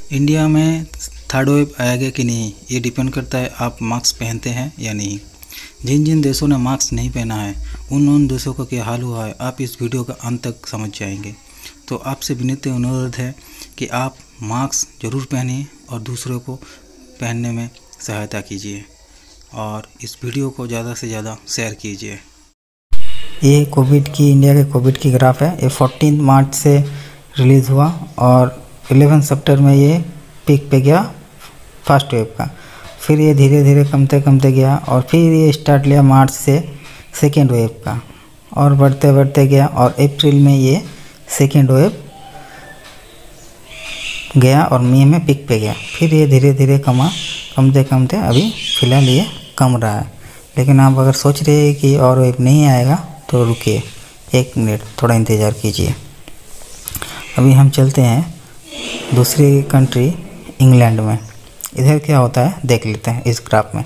India में third wave आएगा कि नहीं, ये डिपेंड करता है आप मास्क पहनते हैं या नहीं। जिन जिन देशों ने मास्क नहीं पहना है उन देशों का क्या हाल हुआ है आप इस वीडियो का अंत तक समझ जाएंगे। तो आपसे विनीत अनुरोध है कि आप मास्क ज़रूर पहनिए और दूसरों को पहनने में सहायता कीजिए और इस वीडियो को ज़्यादा से ज़्यादा शेयर कीजिए। ये इंडिया के कोविड की ग्राफ है। ये 14 मार्च से रिलीज़ हुआ और 11 सितंबर में ये पीक पे गया फर्स्ट वेव का। फिर ये धीरे धीरे कमते गया और फिर ये स्टार्ट लिया मार्च से सेकेंड वेव का और बढ़ते गया और अप्रैल में ये सेकेंड वेव गया और मई में पीक पे गया। फिर ये धीरे धीरे कमते अभी फ़िलहाल ये कम रहा है। लेकिन आप अगर सोच रहे हैं कि और वेव नहीं आएगा तो रुकिए 1 मिनट, थोड़ा इंतज़ार कीजिए। अभी हम चलते हैं दूसरी कंट्री इंग्लैंड में। इधर क्या होता है देख लेते हैं इस ग्राफ में।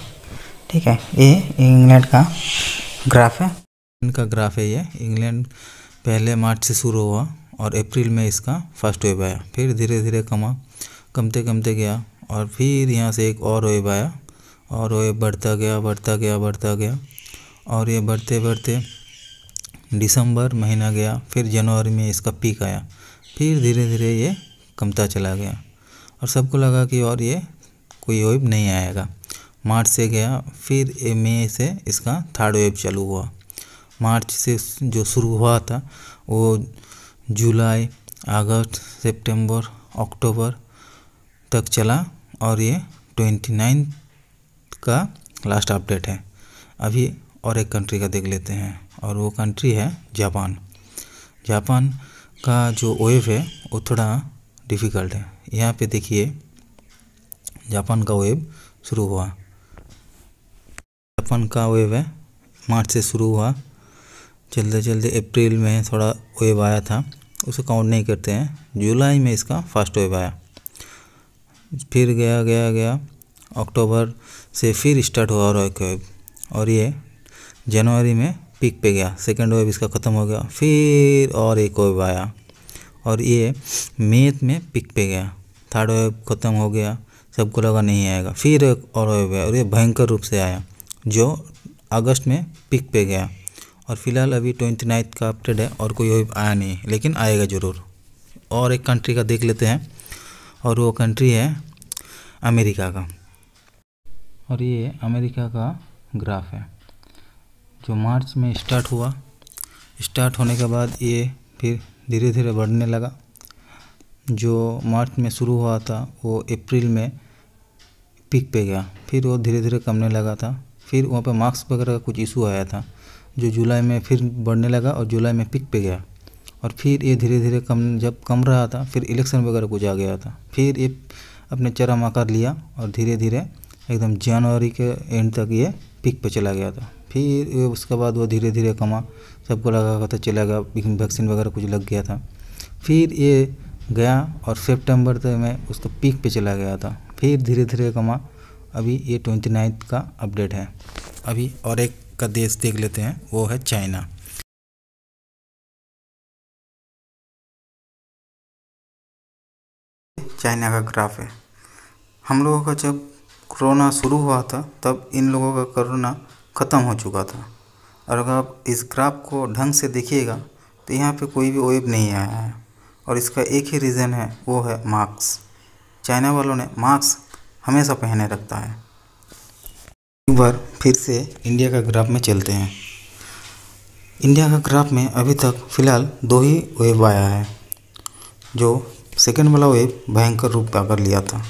ठीक है, ये इंग्लैंड का ग्राफ है। इनका ग्राफ है ये। इंग्लैंड पहले मार्च से शुरू हुआ और अप्रैल में इसका फर्स्ट वेव आया। फिर धीरे धीरे कमते गया और फिर यहाँ से एक और वेव आया और वेव बढ़ता गया और ये बढ़ते दिसंबर महीना गया। फिर जनवरी में इसका पीक आया। फिर धीरे धीरे ये कमता चला गया और सबको लगा कि और ये कोई वेव नहीं आएगा। मार्च से गया, फिर मई से इसका थर्ड वेव चालू हुआ। मार्च से जो शुरू हुआ था वो जुलाई, अगस्त, सितंबर, अक्टूबर तक चला और ये 29 का लास्ट अपडेट है। अभी और एक कंट्री का देख लेते हैं और वो कंट्री है जापान। जापान का जो वेव है वो थोड़ा डिफ़िकल्ट है। यहाँ पे देखिए जापान का वेव शुरू हुआ। जापान का वेव है मार्च से शुरू हुआ, चलते अप्रैल में थोड़ा वेव आया था, उसे काउंट नहीं करते हैं। जुलाई में इसका फर्स्ट वेव आया, फिर गया अक्टूबर से फिर स्टार्ट हुआ और एक वेव और ये जनवरी में पीक पे गया। सेकेंड वेव इसका ख़त्म हो गया, फिर और एक वेव आया और ये मई में पीक पे गया। थर्ड वेव ख़त्म हो गया, सबको लगा नहीं आएगा। फिर एक और वेव आया और ये भयंकर रूप से आया जो अगस्त में पीक पे गया और फिलहाल अभी 29 का अपडेट है और कोई वेव आया नहीं, लेकिन आएगा ज़रूर। और एक कंट्री का देख लेते हैं और वो कंट्री है अमेरिका का। और ये अमेरिका का ग्राफ है जो मार्च में स्टार्ट हुआ। स्टार्ट होने के बाद ये फिर धीरे धीरे बढ़ने लगा। जो मार्च में शुरू हुआ था वो अप्रैल में पीक पे गया, फिर वो धीरे धीरे कमने लगा था। फिर वहाँ पे मास्क वगैरह का कुछ इशू आया था जो जुलाई में फिर बढ़ने लगा और जुलाई में पीक पे गया और फिर ये धीरे धीरे जब कम रहा था फिर इलेक्शन वगैरह कुछ आ गया था। फिर ये अपने चरम आकार लिया और धीरे धीरे एकदम जनवरी के एंड तक ये पीक पे चला गया था। फिर उसके बाद वो धीरे धीरे कमा, सबको लगा था चला गया, वैक्सीन वगैरह कुछ लग गया था। फिर ये गया और सितंबर तक में उसका पीक पे चला गया था। फिर धीरे धीरे कमा, अभी ये 29 का अपडेट है। अभी और एक का देश देख लेते हैं, वो है चाइना। चाइना का ग्राफ है। हम लोगों का जब कोरोना शुरू हुआ था तब इन लोगों का कोरोना ख़त्म हो चुका था और अगर आप इस ग्राफ को ढंग से देखिएगा तो यहाँ पे कोई भी वेव नहीं आया है और इसका एक ही रीज़न है, वो है मास्क। चाइना वालों ने मास्क हमेशा पहने रखता है। एक बार फिर से इंडिया का ग्राफ में चलते हैं। इंडिया का ग्राफ में अभी तक फ़िलहाल 2 ही वेव आया है। जो सेकेंड वाला वेव भयंकर रूप पकड़ लिया था।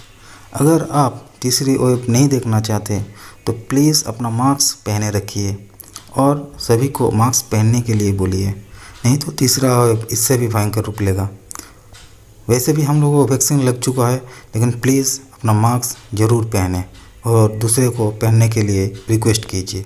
अगर आप तीसरी वेव नहीं देखना चाहते तो प्लीज़ अपना मास्क पहने रखिए और सभी को मास्क पहनने के लिए बोलिए, नहीं तो तीसरा वेव इससे भी भयंकर रूप लेगा। वैसे भी हम लोगों को वैक्सीन लग चुका है, लेकिन प्लीज़ अपना मास्क ज़रूर पहने और दूसरे को पहनने के लिए रिक्वेस्ट कीजिए।